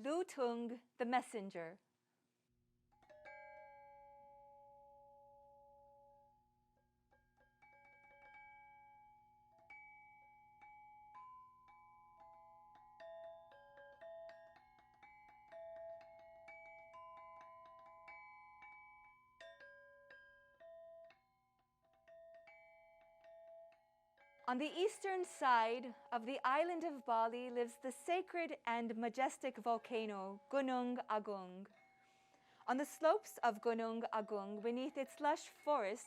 Lutung the Messenger. On the eastern side of the island of Bali lives the sacred and majestic volcano Gunung Agung. On the slopes of Gunung Agung, beneath its lush forest,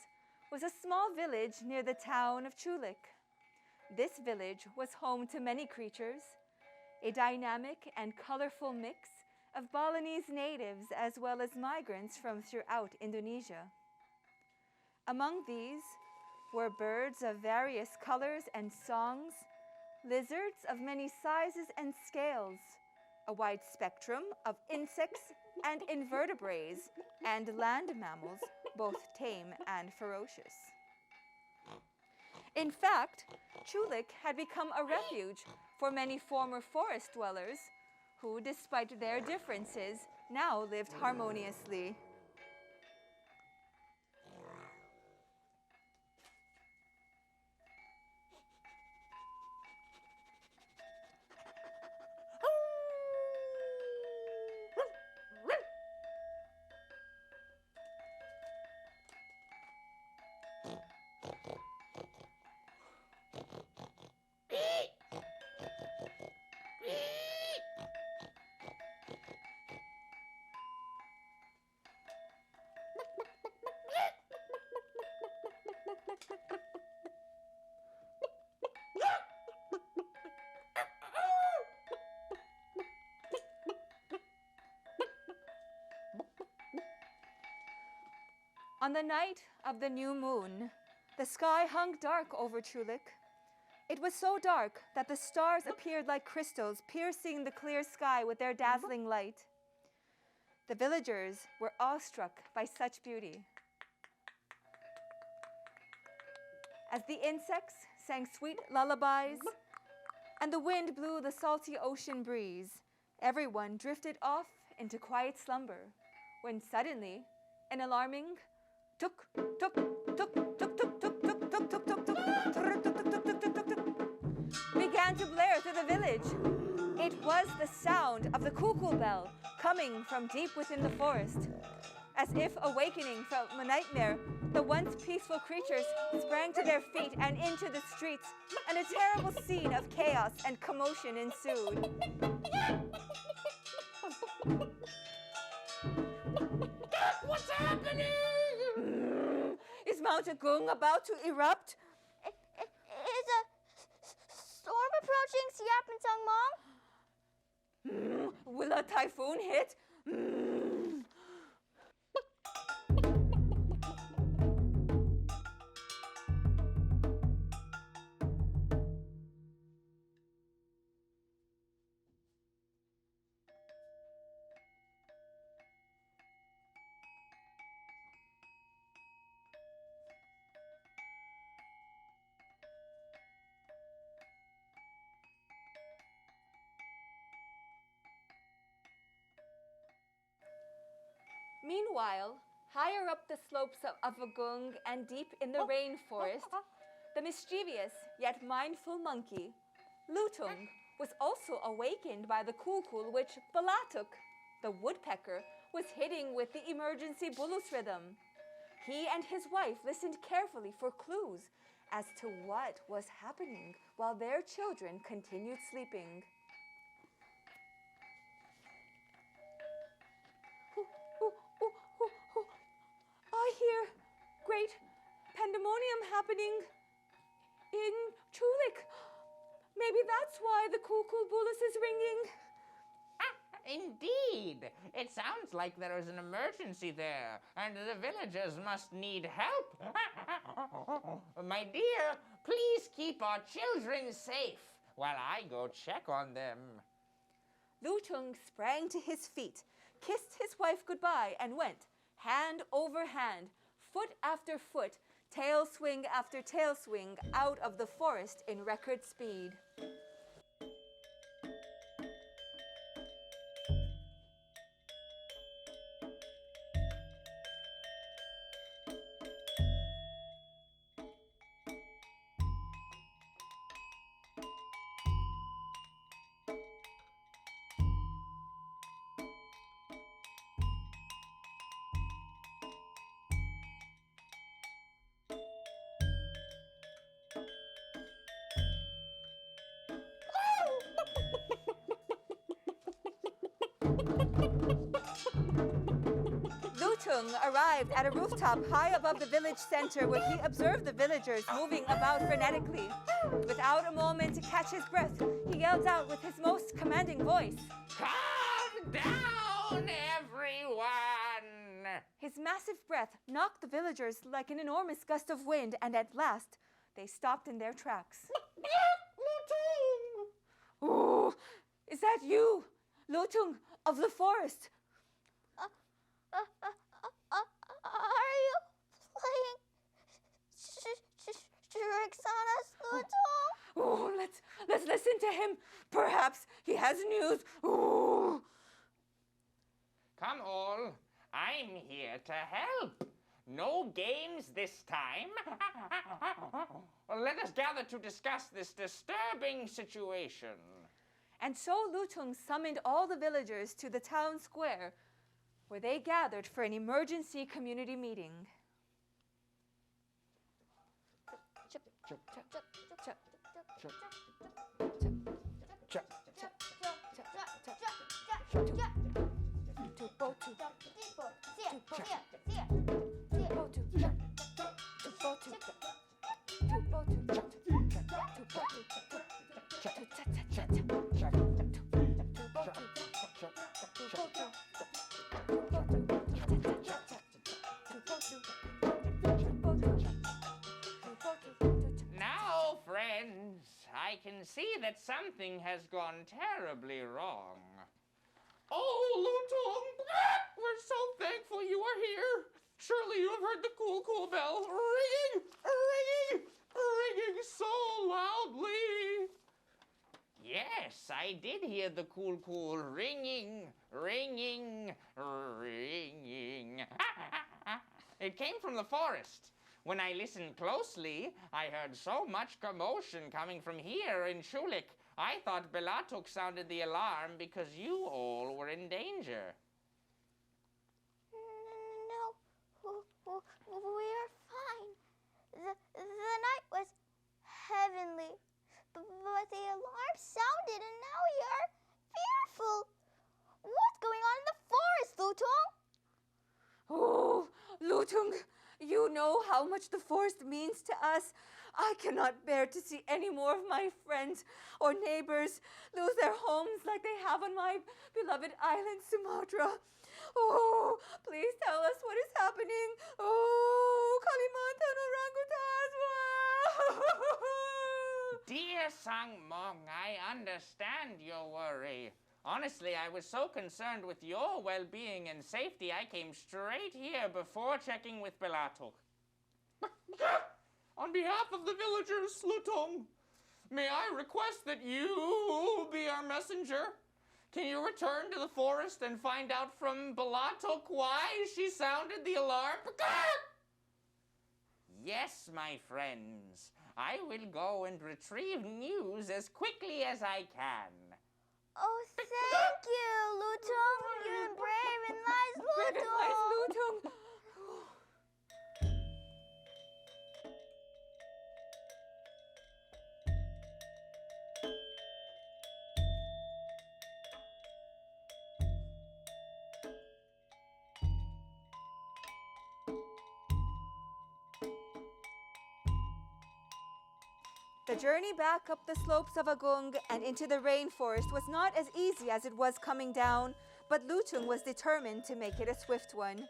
was a small village near the town of Chulik. This village was home to many creatures, a dynamic and colorful mix of Balinese natives as well as migrants from throughout Indonesia. Among these were birds of various colors and songs, lizards of many sizes and scales, a wide spectrum of insects and invertebrates, and land mammals, both tame and ferocious. In fact, Chulik had become a refuge for many former forest dwellers who, despite their differences, now lived harmoniously. On the night of the new moon, the sky hung dark over Chulik. It was so dark that the stars appeared like crystals, piercing the clear sky with their dazzling light. The villagers were awestruck by such beauty. As the insects sang sweet lullabies and the wind blew the salty ocean breeze, everyone drifted off into quiet slumber, when suddenly an alarming tuk tuk tuk tuk tuk tuk tuk tuk tuk tuk tuk began to blare through the village. It was the sound of the cuckoo bell coming from deep within the forest. As if awakening from a nightmare, the once peaceful creatures sprang to their feet and into the streets, and a terrible scene of chaos and commotion ensued. What's happening? Is Mount Agung about to erupt? Is a storm approaching Siap and Sangmong? Will a typhoon hit? Meanwhile, higher up the slopes of Agung and deep in the rainforest, the mischievous yet mindful monkey, Lutung, was also awakened by the kulkul which Balatuk, the woodpecker, was hitting with the emergency bulus rhythm. He and his wife listened carefully for clues as to what was happening while their children continued sleeping. I hear great pandemonium happening in Chulik. Maybe that's why the Kukul Bulus is ringing. Indeed. It sounds like there is an emergency there, and the villagers must need help. My dear, please keep our children safe while I go check on them. Lutung sprang to his feet, kissed his wife goodbye, and went, hand over hand, foot after foot, tail swing after tail swing, out of the forest in record speed. Lutung arrived at a rooftop high above the village center where he observed the villagers moving about frenetically. Without a moment to catch his breath, he yelled out with his most commanding voice. Calm down, everyone! His massive breath knocked the villagers like an enormous gust of wind, and at last, they stopped in their tracks. Lutung! Oh, is that you, Lutung of the forest? Are you playing tricks on us, Lutung? Oh, let's listen to him. Perhaps he has news. Oh. Come all, I'm here to help. No games this time. Well, let us gather to discuss this disturbing situation. And so Lutung summoned all the villagers to the town square, where they gathered for an emergency community meeting. Now, friends, I can see that something has gone terribly wrong. Oh, Lutung! We're so thankful you are here. Surely you have heard the cool bell ringing, ringing, ringing so loudly. Yes, I did hear the cool ringing, ringing, ringing. It came from the forest. When I listened closely, I heard so much commotion coming from here in Shulik. I thought Belatuk sounded the alarm because you all were in danger. No, we're fine. The night was heavenly, but the alarm sounded and now we are fearful. What's going on in the forest, Lutung? Oh, Lutung, you know how much the forest means to us. I cannot bear to see any more of my friends or neighbors lose their homes like they have on my beloved island, Sumatra. Oh, please tell us what is happening. Oh, Kalimantan orangutan's. Dear Sangmong, I understand your worry. Honestly, I was so concerned with your well-being and safety, I came straight here before checking with Belatuk. On behalf of the villagers, Lutung, may I request that you be our messenger? Can you return to the forest and find out from Belatuk why she sounded the alarm? Yes, my friends. I will go and retrieve news as quickly as I can. Oh, thank you, Lutung. You're brave and nice, Lutung. The journey back up the slopes of Agung and into the rainforest was not as easy as it was coming down, but Lutung was determined to make it a swift one.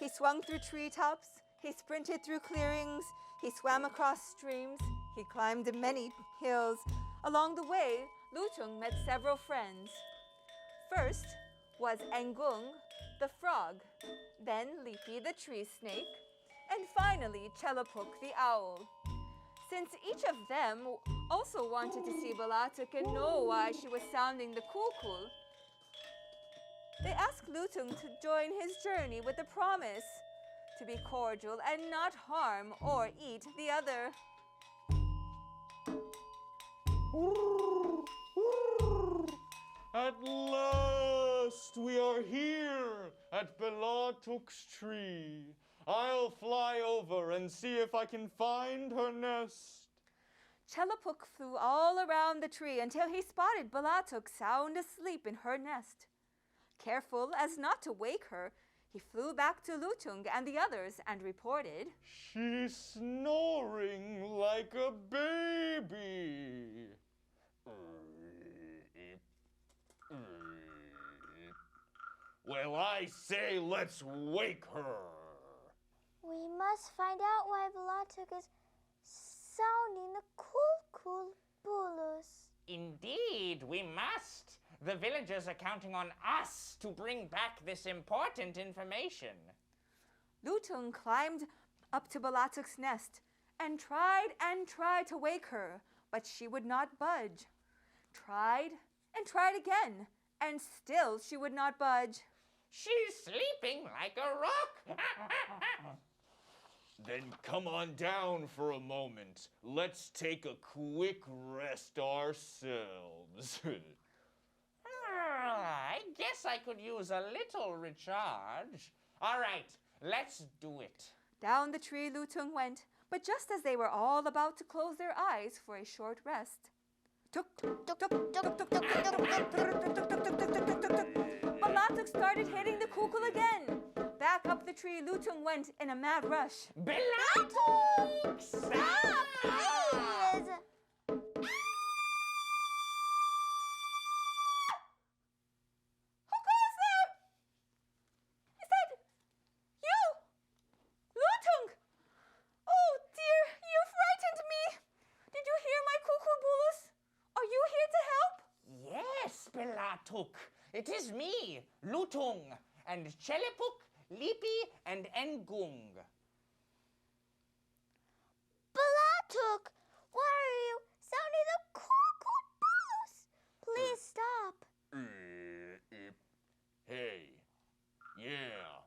He swung through treetops, he sprinted through clearings, he swam across streams, he climbed many hills. Along the way, Lutung met several friends. First was Engung, the frog, then Lipi, the tree snake, and finally Chelapuk, the owl. Since each of them also wanted to see Belatuk and know why she was sounding the cool, they asked Lutung to join his journey with the promise to be cordial and not harm or eat the other. At last we are here at Belatuk's tree. I'll fly over and see if I can find her nest. Chelapuk flew all around the tree until he spotted Belatuk sound asleep in her nest. Careful as not to wake her, he flew back to Lutung and the others and reported, She's snoring like a baby. Well, I say let's wake her. We must find out why Balatuk is sounding the cool bulus. Indeed, we must. The villagers are counting on us to bring back this important information. Lutung climbed up to Balatuk's nest and tried to wake her, but she would not budge. Tried and tried again, and still she would not budge. She's sleeping like a rock. Then come on down for a moment. Let's take a quick rest ourselves. I guess I could use a little recharge. All right, let's do it. Down the tree Lutung went, but just as they were all about to close their eyes for a short rest, Balatuk started hitting the kukul again. Back up the tree Lutung went in a mad rush. Balinese! Stop, please! Who goes there? Is that you? Lutung! Oh dear, you frightened me. Did you hear my kukul? Are you here to help? Yes, Belatuk. It is me, Lutung, and Chelepuk, Lipi, and Engung. Balatuk, why are you sounding the cool Please stop. Hey, yeah.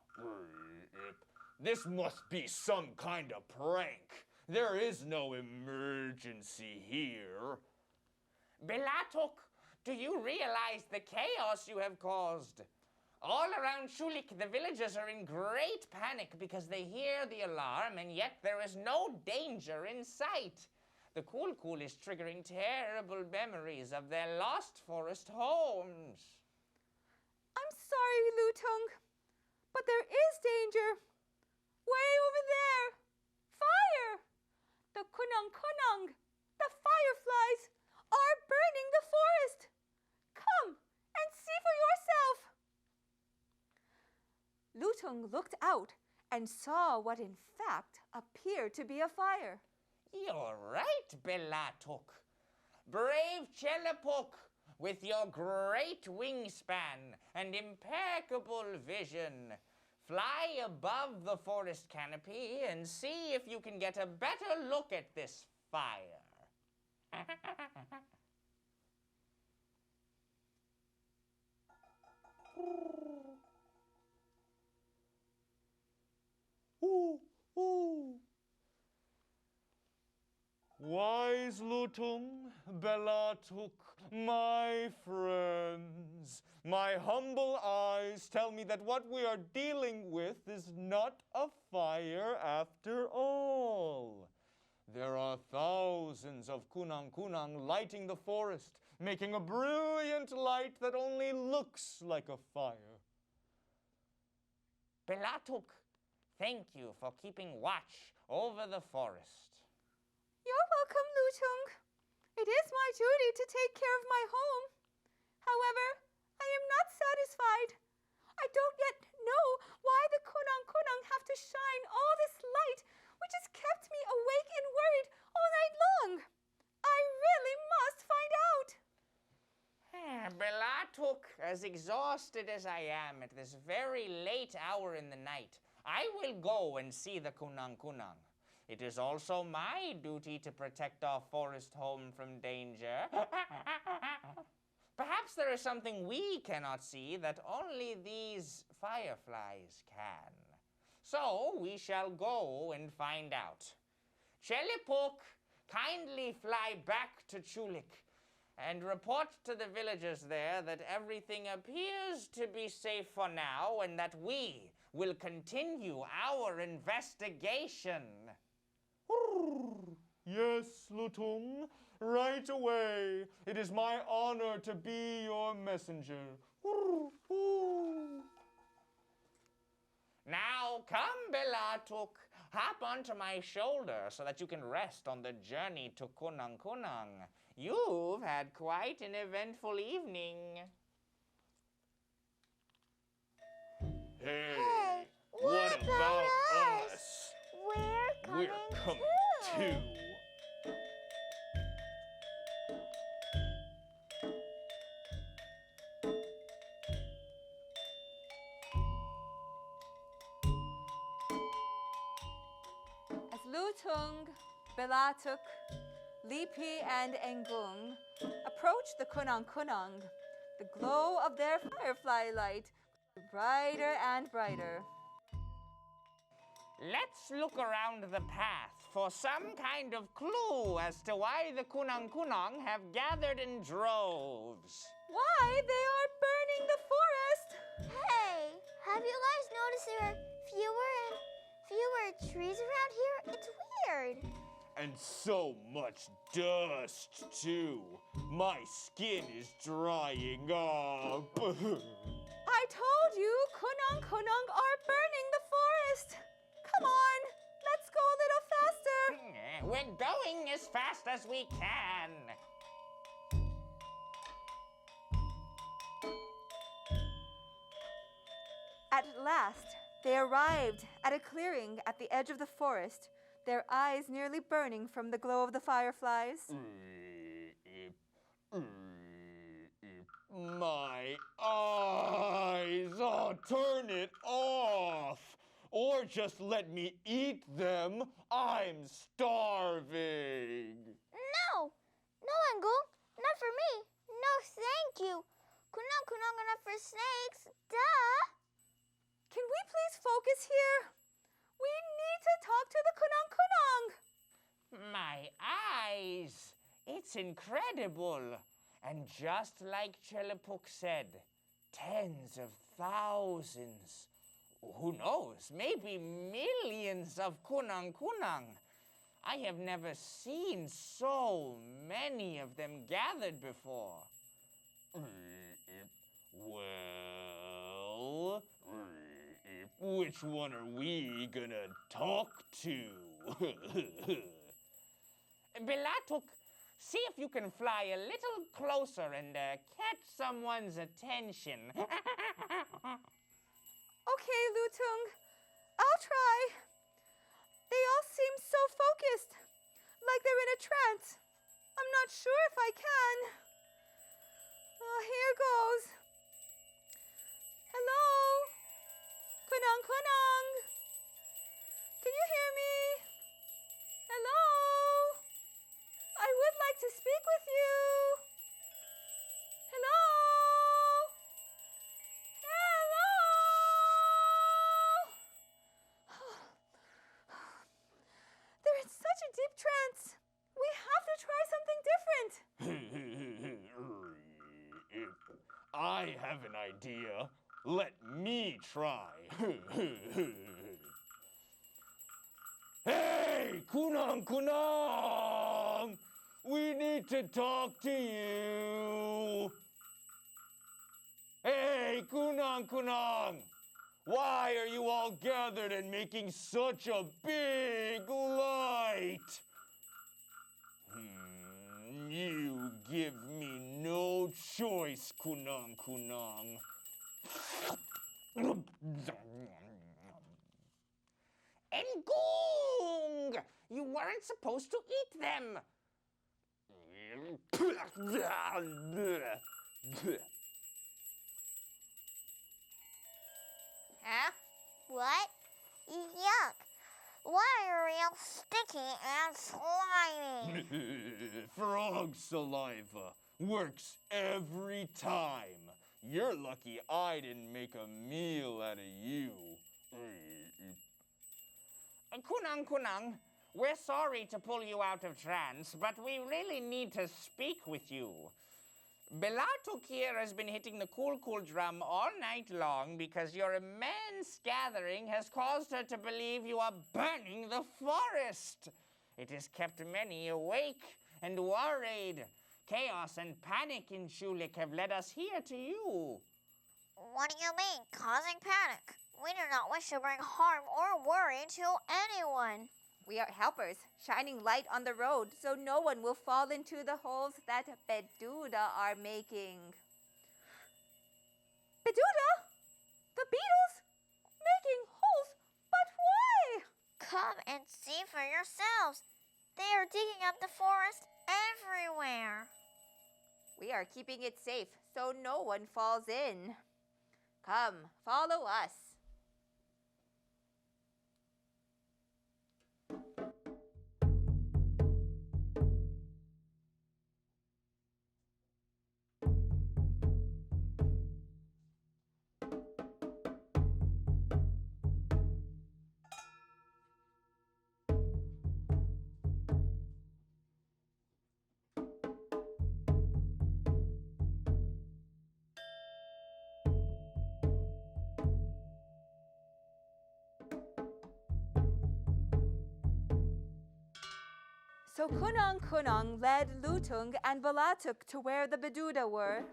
This must be some kind of prank. There is no emergency here. Belatuk, do you realize the chaos you have caused? All around Shulik, the villagers are in great panic because they hear the alarm, and yet there is no danger in sight. The Kulkul is triggering terrible memories of their lost forest homes. I'm sorry, Lutung, but there is danger. Way over there. Fire! The kunang, the fireflies, are burning the forest. Come and see for yourself. Lutung looked out and saw what in fact appeared to be a fire. You're right, Belatuk. Brave Chelepuk, with your great wingspan and impeccable vision, fly above the forest canopy and see if you can get a better look at this fire. Ooh. Wise Lutung, Belatuk, my friends, my humble eyes tell me that what we are dealing with is not a fire after all. There are thousands of kunang lighting the forest, making a brilliant light that only looks like a fire. Belatuk, thank you for keeping watch over the forest. You're welcome, Lutung. It is my duty to take care of my home. However, I am not satisfied. I don't yet know why the kunang have to shine all this light, which has kept me awake and worried all night long. I really must find out. Belatuk, as exhausted as I am at this very late hour in the night, I will go and see the kunang. It is also my duty to protect our forest home from danger. Perhaps there is something we cannot see that only these fireflies can. So we shall go and find out. Chelepuk, kindly fly back to Chulik and report to the villagers there that everything appears to be safe for now and that we will continue our investigation. Yes, Lutung, right away. It is my honor to be your messenger. Now come, Belatuk. Hop onto my shoulder so that you can rest on the journey to Kunang Kunang. You've had quite an eventful evening. Hey, what about us? We're coming too. As Lutung, Belatuk, Lipi, and Engung approached the Kunang Kunang, the glow of their firefly light grew brighter and brighter. Let's look around the path for some kind of clue as to why the Kunang Kunang have gathered in droves. Why, they are burning the forest! Hey, have you guys noticed there are fewer and fewer trees around here? It's weird. And so much dust, too. My skin is drying up. I told you Kunang Kunang are burning the forest! Come on, let's go a little faster! We're going as fast as we can. At last, they arrived at a clearing at the edge of the forest, their eyes nearly burning from the glow of the fireflies. My eyes! Oh, turn it off! Or just let me eat them. I'm starving. No, Engung, not for me. No, thank you. Kunang Kunang enough for snakes. Duh. Can we please focus here? We need to talk to the Kunang Kunang. My eyes! It's incredible. And just like Chelapuk said, tens of thousands, who knows, maybe millions of Kunang Kunang. I have never seen so many of them gathered before. Well, which one are we gonna talk to? Belatuk, see if you can fly a little closer and catch someone's attention. Okay, Lutung, I'll try. They all seem so focused, like they're in a trance. I'm not sure if I can. Here goes. Hello? Kunang Kunang? Can you hear me? Hello? I would like to speak with you. Hello? Hello? They're in such a deep trance. We have to try something different. I have an idea. Let me try. Hey, Kunang Kunang! We need to talk to you. Hey, Kunang Kunang! Why are you all gathered and making such a big light? You give me no choice, Kunang Kunang. Engung! You weren't supposed to eat them. Huh? What? Yuck. Why are we all sticky and slimy? Frog saliva works every time. You're lucky I didn't make a meal out of you. Kunang Kunang, we're sorry to pull you out of trance, but we really need to speak with you. Belatuk here has been hitting the cool drum all night long because your immense gathering has caused her to believe you are burning the forest. It has kept many awake and worried. Chaos and panic in Shulik have led us here to you. What do you mean, causing panic? We do not wish to bring harm or worry to anyone. We are helpers, shining light on the road so no one will fall into the holes that Beduda are making. Beduda? The beetles? Making holes? But why? Come and see for yourselves. They are digging up the forest everywhere. We are keeping it safe so no one falls in. Come, follow us. So Kunang led Lutung and Balatuk to where the Beduda were.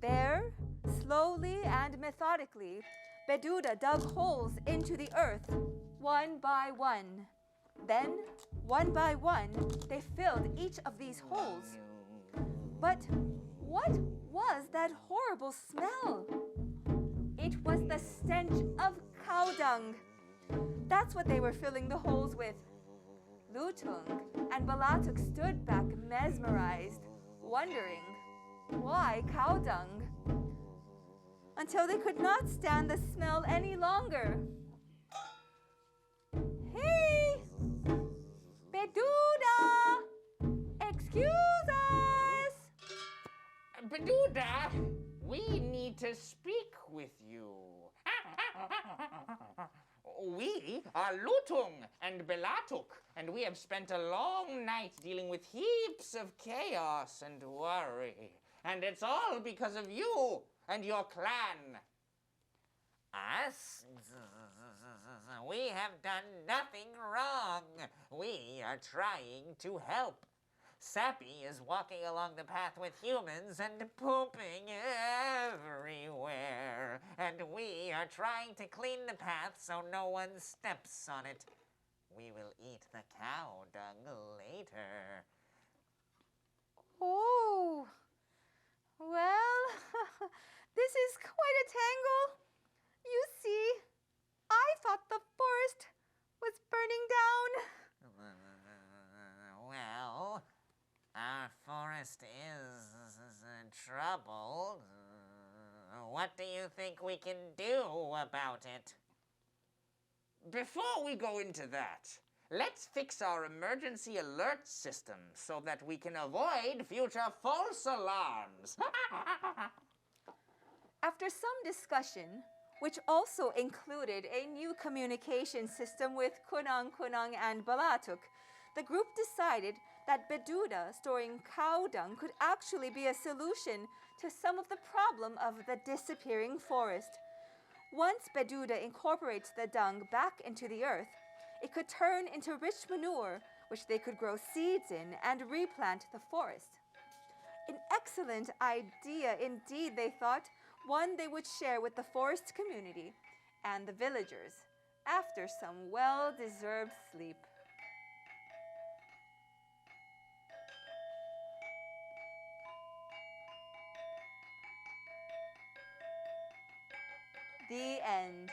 There, slowly and methodically, Beduda dug holes into the earth, one by one. Then, one by one, they filled each of these holes. But what was that horrible smell? It was the stench of cow dung. That's what they were filling the holes with. Lutung and Balatuk stood back mesmerized, wondering, why cow dung? Until they could not stand the smell any longer. Hey! Beduda! Excuse us! Beduda, we need to speak with you. We are Lutung and Belatuk, and we have spent a long night dealing with heaps of chaos and worry. And it's all because of you and your clan. Us? We have done nothing wrong. We are trying to help. Sappy is walking along the path with humans and pooping everywhere. And we are trying to clean the path so no one steps on it. We will eat the cow dung later. Oh, well, this is quite a tangle. You see, I thought the forest was burning down. Well, our forest is in trouble. What do you think we can do about it? Before we go into that, let's fix our emergency alert system so that we can avoid future false alarms. After some discussion, which also included a new communication system with Kunang and Balatuk, the group decided that Beduda storing cow dung could actually be a solution to some of the problem of the disappearing forest. Once Beduda incorporates the dung back into the earth, it could turn into rich manure, which they could grow seeds in and replant the forest. An excellent idea indeed, they thought, one they would share with the forest community and the villagers after some well-deserved sleep. The end.